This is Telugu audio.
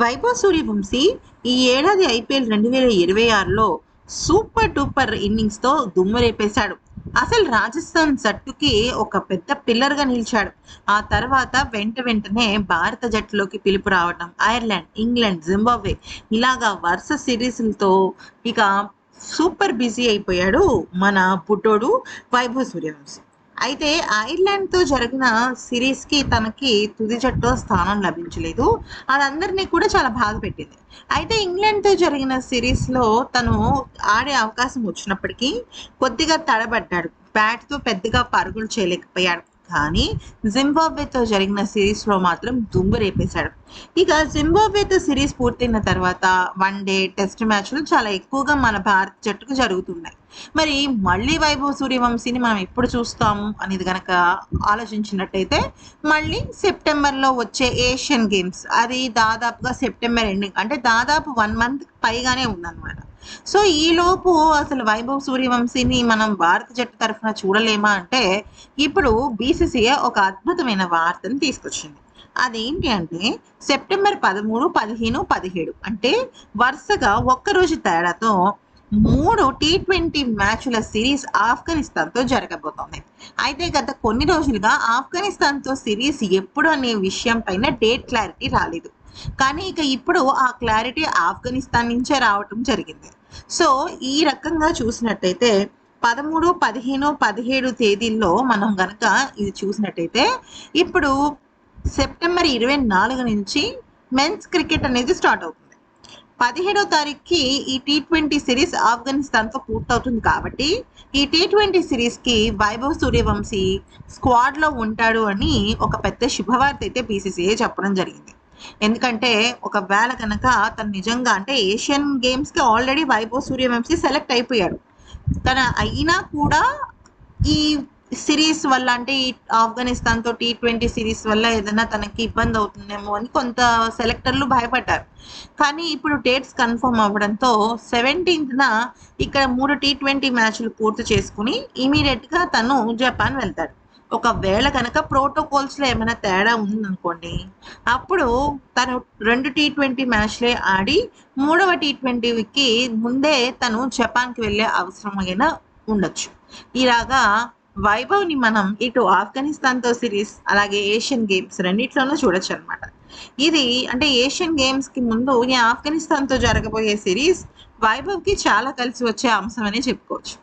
వైభవ్ సూర్యవంశీ ఈ ఏడాది ఐపీఎల్ 2026లో సూపర్ డూపర్ ఇన్నింగ్స్తో దుమ్మురేపేశాడు. అసలు రాజస్థాన్ జట్టుకి ఒక పెద్ద పిల్లర్గా నిలిచాడు. ఆ తర్వాత వెంటనే భారత జట్టులోకి పిలుపు రావడం, ఐర్లాండ్, ఇంగ్లాండ్, జింబాబ్వే ఇలాగా వరుస సిరీస్లతో ఇక సూపర్ బిజీ అయిపోయాడు మన బుడ్డోడు వైభవ్ సూర్యవంశీ. అయితే ఐర్లాండ్తో జరిగిన సిరీస్కి తనకి తుది జట్టులో స్థానం లభించలేదు. అది అందరినీ కూడా చాలా బాధ పెట్టింది. అయితే ఇంగ్లాండ్తో జరిగిన సిరీస్లో తను ఆడే అవకాశం వచ్చినప్పటికీ కొద్దిగా తడబడ్డాడు. బ్యాట్తో పెద్దగా పరుగులు చేయలేకపోయాడు. కానీ జింబాబ్వేతో జరిగిన సిరీస్లో మాత్రం దుమ్ము రేపేశాడు. ఇక జింబాబ్వేతో సిరీస్ పూర్తయిన తర్వాత వన్డే టెస్ట్ మ్యాచ్లు చాలా ఎక్కువగా మన భారత జట్టుకు జరుగుతున్నాయి. మరి మళ్ళీ వైభవ్ సూర్యవంశీని మనం ఎప్పుడు చూస్తాము అనేది గనక ఆలోచించినట్టయితే మళ్ళీ సెప్టెంబర్లో వచ్చే ఏషియన్ గేమ్స్, అది దాదాపుగా సెప్టెంబర్ ఎండింగ్, అంటే దాదాపు 1 మంత్ పైగానే ఉందన్నమాట. సో ఈలోపు అసలు వైభవ్ సూర్యవంశీని మనం భారత జట్టు తరఫున చూడలేమా అంటే ఇప్పుడు బీసీసీఐ ఒక అద్భుతమైన వార్తను తీసుకొచ్చింది. అదేంటి అంటే సెప్టెంబర్ 13, 15, 17 అంటే వరుసగా ఒక్కరోజు తేడాతో 3 T20 మ్యాచ్ల సిరీస్ ఆఫ్ఘనిస్తాన్తో జరగబోతోంది. అయితే గత కొన్ని రోజులుగా ఆఫ్ఘనిస్తాన్తో సిరీస్ ఎప్పుడు అనే విషయం పైన డేట్ క్లారిటీ రాలేదు. కానీ ఇక ఇప్పుడు ఆ క్లారిటీ ఆఫ్ఘనిస్తాన్ నుంచే రావటం జరిగింది. సో ఈ రకంగా చూసినట్టయితే 13, 15, 17 తేదీల్లో మనం గనక ఇది చూసినట్టయితే ఇప్పుడు సెప్టెంబర్ 24 నుంచి మెన్స్ క్రికెట్ అనేది స్టార్ట్ అవుతుంది. 17వ తారీఖుకి ఈ T20 సిరీస్ ఆఫ్ఘనిస్తాన్తో పూర్తవుతుంది. కాబట్టి ఈ T20 సిరీస్కి వైభవ్ సూర్యవంశీ స్క్వాడ్లో ఉంటాడు అని ఒక పెద్ద శుభవార్త అయితే బీసీసీఐ చెప్పడం జరిగింది. ఎందుకంటే ఒకవేళ కనుక తను నిజంగా అంటే ఏషియన్ గేమ్స్కి ఆల్రెడీ వైభవ్ సూర్యవంశీ సెలెక్ట్ అయిపోయాడు. తన అయినా కూడా ఈ సిరీస్ వల్ల, అంటే ఈ ఆఫ్ఘనిస్తాన్తో T20 సిరీస్ వల్ల ఏదైనా తనకి ఇబ్బంది అవుతుందేమో అని కొంత సెలెక్టర్లు భయపడ్డారు. కానీ ఇప్పుడు డేట్స్ కన్ఫర్మ్ అవ్వడంతో 17న ఇక్కడ 3 T20 మ్యాచ్లు పూర్తి చేసుకుని ఇమీడియట్గా తను జపాన్ వెళ్తాడు. ఒకవేళ కనుక ప్రోటోకాల్స్లో ఏమైనా తేడా ఉందనుకోండి, అప్పుడు తను 2 T20 మ్యాచ్లే ఆడి 3వ T20కి ముందే తను జపాన్కి వెళ్ళే అవసరం అయినా ఉండొచ్చు. ఇలాగా వైభవ్ని మనం ఇటు ఆఫ్ఘనిస్తాన్తో సిరీస్, అలాగే ఏషియన్ గేమ్స్ రెండిట్లోనూ చూడొచ్చు అనమాట. ఇది అంటే ఏషియన్ గేమ్స్కి ముందు ఈ ఆఫ్ఘనిస్తాన్తో జరగబోయే సిరీస్ వైభవ్కి చాలా కలిసి వచ్చే అంశం అనే చెప్పుకోవచ్చు.